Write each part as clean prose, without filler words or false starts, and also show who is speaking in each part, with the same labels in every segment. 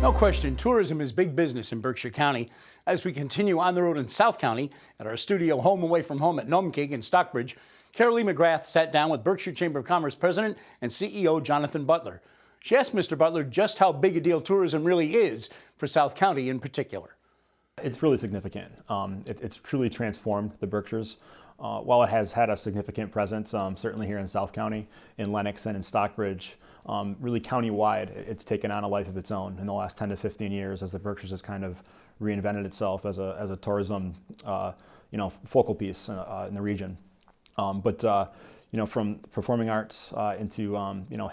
Speaker 1: No question, tourism is big business in Berkshire County. As we continue on the road in South County, at our studio home away from home at Nomkig in Stockbridge, Carlee McGrath sat down with Berkshire Chamber of Commerce President and CEO Jonathan Butler. She asked Mr. Butler just how big a deal tourism really is for South County in particular.
Speaker 2: It's really significant. It's truly transformed the Berkshires. While it has had a significant presence, certainly here in South County, in Lenox and in Stockbridge, really countywide, it's taken on a life of its own in the last 10 to 15 years as the Berkshires has kind of reinvented itself as a tourism, focal piece in the region. From performing arts into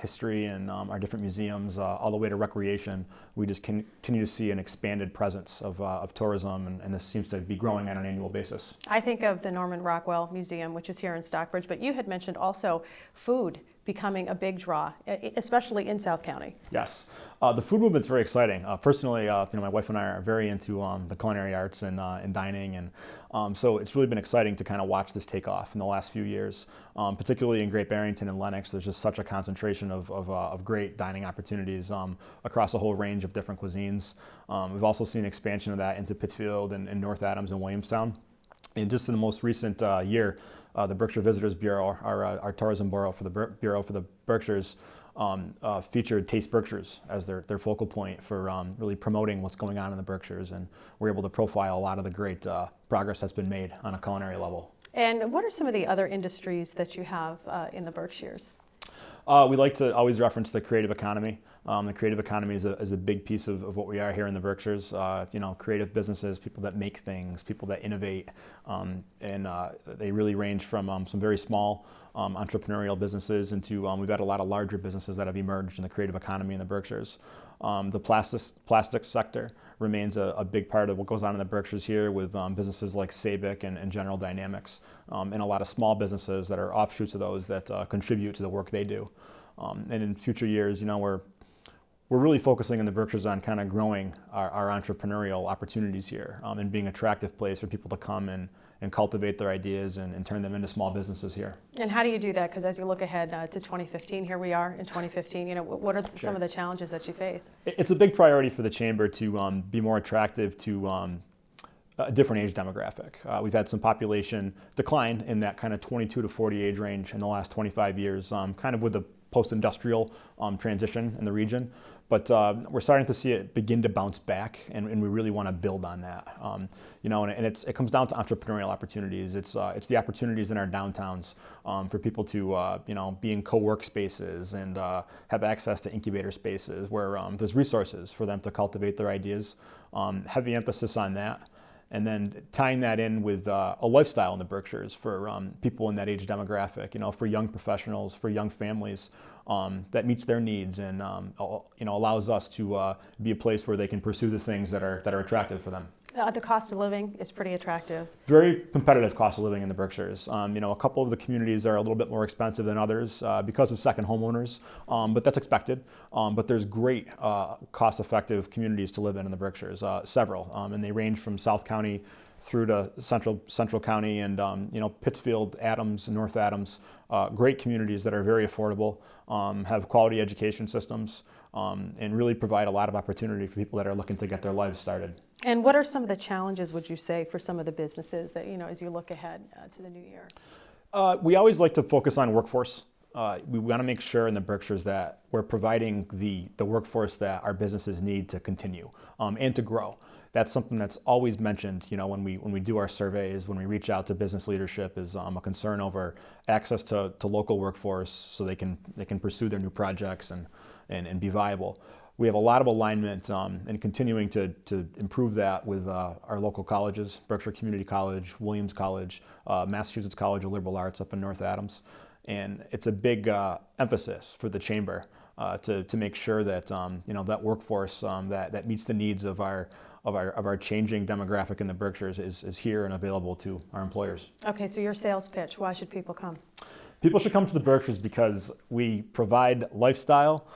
Speaker 2: history and our different museums, all the way to recreation, we just continue to see an expanded presence of tourism, and this seems to be growing on an annual basis.
Speaker 3: I think of the Norman Rockwell Museum, which is here in Stockbridge, but you had mentioned also food becoming a big draw, especially in South County.
Speaker 2: Yes, the food movement's very exciting. Personally, my wife and I are very into the culinary arts and dining, and so it's really been exciting to kind of watch this take off in the last few years. Particularly in Great Barrington and Lenox, there's just such a concentration of great dining opportunities across a whole range of different cuisines. We've also seen expansion of that into Pittsfield and North Adams and Williamstown. And just in the most recent year, the Berkshire Visitors Bureau, our tourism bureau for the Berkshires, featured Taste Berkshires as their focal point for really promoting what's going on in the Berkshires, and we're able to profile a lot of the great progress that's been made on a culinary level.
Speaker 3: And what are some of the other industries that you have in the Berkshires?
Speaker 2: We like to always reference the creative economy. The creative economy is a big piece of what we are here in the Berkshires. Creative businesses, people that make things, people that innovate, and they really range from some very small entrepreneurial businesses into we've got a lot of larger businesses that have emerged in the creative economy in the Berkshires. The plastics sector remains a big part of what goes on in the Berkshires here, with businesses like Sabic and General Dynamics, and a lot of small businesses that are offshoots of those that contribute to the work they do. And in future years, we're really focusing in the Berkshires on kind of growing our entrepreneurial opportunities here, and being an attractive place for people to come and cultivate their ideas and turn them into small businesses here.
Speaker 3: And how do you do that? Because as you look ahead to 2015, here we are in 2015, what are some of the challenges that you face?
Speaker 2: It's a big priority for the Chamber to be more attractive to a different age demographic. We've had some population decline in that kind of 22 to 40 age range in the last 25 years, kind of with the post-industrial transition in the region. But we're starting to see it begin to bounce back, and we really want to build on that. And it comes down to entrepreneurial opportunities. It's the opportunities in our downtowns for people to be in co-work spaces and have access to incubator spaces where there's resources for them to cultivate their ideas. Heavy emphasis on that. And then tying that in with a lifestyle in the Berkshires for people in that age demographic, for young professionals, for young families, that meets their needs and allows us to be a place where they can pursue the things that are attractive for them.
Speaker 3: The cost of living is pretty attractive.
Speaker 2: Very competitive cost of living in the Berkshires. A couple of the communities are a little bit more expensive than others because of second homeowners, but that's expected. But there's great cost-effective communities to live in the Berkshires, several, and they range from South County through to Central County and Pittsfield, Adams, North Adams. Great communities that are very affordable, have quality education systems, and really provide a lot of opportunity for people that are looking to get their lives started.
Speaker 3: And what are some of the challenges, would you say, for some of the businesses that, as you look ahead to the new year?
Speaker 2: We always like to focus on workforce. We want to make sure in the Berkshires that we're providing the workforce that our businesses need to continue and to grow. That's something that's always mentioned, when we do our surveys, when we reach out to business leadership, is a concern over access to local workforce so they can pursue their new projects and be viable. We have a lot of alignment and continuing to improve that with our local colleges, Berkshire Community College, Williams College, Massachusetts College of Liberal Arts up in North Adams. And it's a big emphasis for the Chamber to make sure that that workforce that meets the needs of our changing demographic in the Berkshires is here and available to our employers.
Speaker 3: Okay, so your sales pitch, why should people come?
Speaker 2: People should come to the Berkshires because we provide lifestyle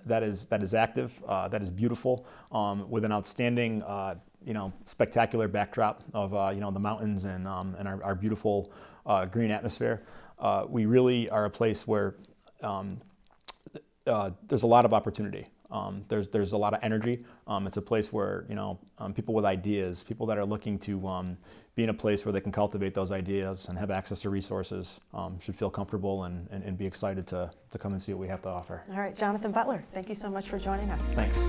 Speaker 2: that is active, that is beautiful, with an outstanding, spectacular backdrop of the mountains and our beautiful green atmosphere. We really are a place where there's a lot of opportunity. There's a lot of energy. It's a place where people with ideas, people that are looking to be in a place where they can cultivate those ideas and have access to resources should feel comfortable and be excited to come and see what we have to offer.
Speaker 3: All right, Jonathan Butler, thank you so much for joining us.
Speaker 2: Thanks.